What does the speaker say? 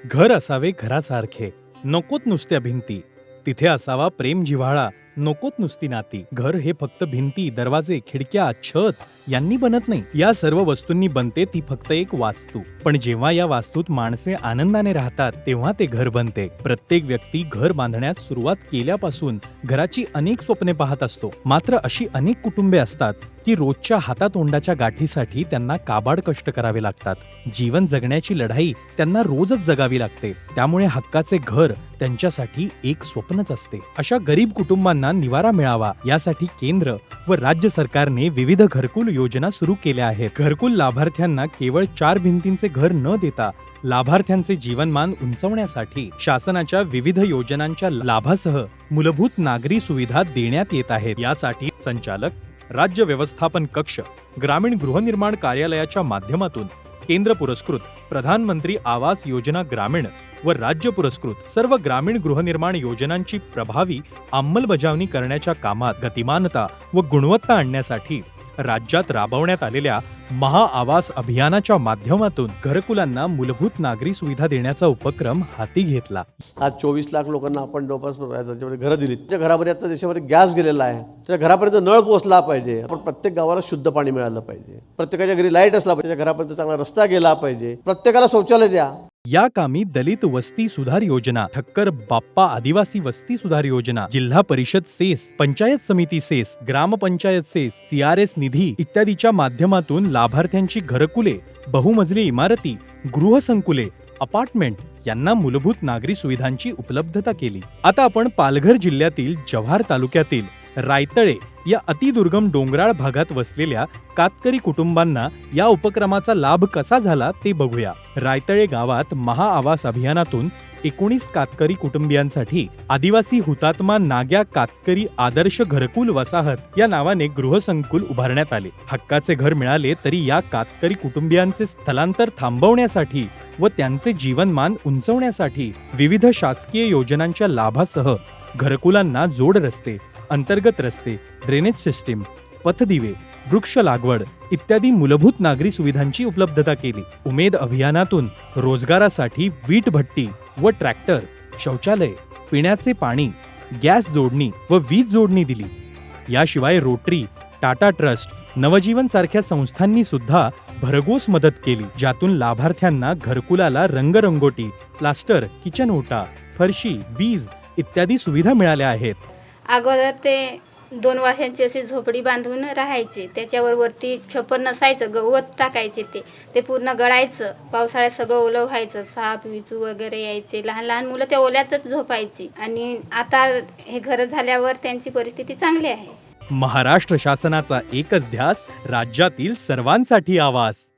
घर असावे घरासारखे, नकोत नुसत्या भिंती. तिथे असावा प्रेम जिव्हाळा, नकोत नुसती नाती. घर हे फक्त भिंती, दरवाजे, खिडक्या, छत यांनी बनत नाही. या सर्व वस्तूंनी बनते ती फक्त एक वास्तू. पण जेव्हा या वास्तूत माणसे आनंदाने राहतात तेव्हा ते घर बनते. प्रत्येक व्यक्ती घर बांधण्यास सुरुवात केल्यापासून घराची अनेक स्वप्ने पाहत असतो. मात्र अशी अनेक कुटुंबे असतात की रोजच्या हातातोंडाच्या गाठीसाठी त्यांना काबाड कष्ट करावे लागतात. जीवन जगण्याची लढाई त्यांना रोजच जगावी लागते. त्यामुळे हक्काचे घर त्यांच्यासाठी एक स्वप्नच असते. अशा गरीब कुटुंबांना निवारा मिळावा यासाठी केंद्र व राज्य सरकारने विविध घरकुल योजना सुरू केल्या आहेत. घरकुल लाभार्थ्यांना केवळ 4 भिंतींचे घर न देता लाभार्थ्यांचे जीवनमान उंचावण्यासाठी शासनाच्या विविध योजनांच्या लाभासह मूलभूत नागरी सुविधा देण्यात येत आहेत. यासाठी संचालक, राज्य व्यवस्थापन कक्ष, ग्रामीण गृहनिर्माण कार्यालयाच्या माध्यमातून केंद्र पुरस्कृत प्रधानमंत्री आवास योजना ग्रामीण व राज्य पुरस्कृत सर्व ग्रामीण गृहनिर्माण योजनांची प्रभावी अंमलबजावणी करण्याच्या कामात गतिमानता व गुणवत्ता आणण्यासाठी राज्यात राबवण्यात आलेल्या महाआवास अभियानाच्या माध्यमातून घरकुलांना मूलभूत नागरी सुविधा देण्याचा उपक्रम हाती घेतला. आज 24 लाख लोकांना आपण जवळपास घरं दिली. त्या घरापर्यंत आता देशामध्ये गॅस गेलेला आहे, त्या घरापर्यंत नळ पोहोचला पाहिजे. आपण प्रत्येक गावाला शुद्ध पाणी मिळालं पाहिजे, प्रत्येकाच्या घरी लाईट असला पाहिजे, त्या घरापर्यंत चांगला रस्ता गेला पाहिजे, प्रत्येकाला शौचालय द्या. या कामी दलित वस्ती सुधार योजना, ठक्कर बाप्पा आदिवासी वस्ती सुधार योजना, जिल्हा परिषद सेस, पंचायत समिती सेस, ग्रामपंचायत सेस, CRS निधी इत्यादीच्या माध्यमातून लाभार्थ्यांची घरकुले, बहुमजली इमारती, गृहसंकुले, अपार्टमेंट यांना मूलभूत नागरी सुविधांची उपलब्धता केली. आता आपण पालघर जिल्ह्यातील जव्हार तालुक्यातील रायतळे या अतिदुर्गम डोंगराळ भागात वसलेल्या कातकरी कुटुंबांना या उपक्रमाचा लाभ कसा झाला ते बघूया. रायतळे गावात महाआवास अभियानातून 19 कातकरी कुटुंबियांसाठी आदिवासी हुतात्मा नाग्या कातकरी आदर्श घरकुल वसाहत या नावाने गृहसंकुल उभारण्यात आले. हक्काचे घर मिळाले तरी या कातकरी कुटुंबियांचे स्थलांतर थांबवण्यासाठी व त्यांचे जीवनमान उंचवण्यासाठी विविध शासकीय योजनांच्या लाभासह घरकुलांना जोड रस्ते, अंतर्गत रस्ते, ड्रेनेज सिस्टीम, पथदिवे, वृक्ष लागवड इत्यादी मूलभूत नागरी सुविधांची उपलब्धता केली. उमेद अभियानातून रोजगारासाठी वीट भट्टी व ट्रॅक्टर, शौचालय, पिण्याचे पाणी, गॅस जोडणी व वीज जोडणी दिली. याशिवाय रोटरी, टाटा ट्रस्ट, नवजीवन सारख्या संस्थांनी सुद्धा भरघोस मदत केली, ज्यातून लाभार्थ्यांना घरकुलाला रंगरंगोटी, प्लास्टर, किचन ओटा, फरशी, वीज इत्यादी सुविधा मिळाल्या आहेत. अगोदर ते 2 वाशांची अशी झोपडी बांधून राहायचे. त्याच्यावर वरती छप्पर नसायचं, गवत टाकायचे. ते पूर्ण गळायचं. पावसाळ्यात सगळं ओलं व्हायचं. साप विचू वगैरे यायचे. लहान लहान मुलं त्या ओल्यातच झोपायची. आणि आता हे घर झाल्यावर त्यांची परिस्थिती चांगली आहे. महाराष्ट्र शासनाचा एकच ध्यास, राज्यातील सर्वांसाठी आवास.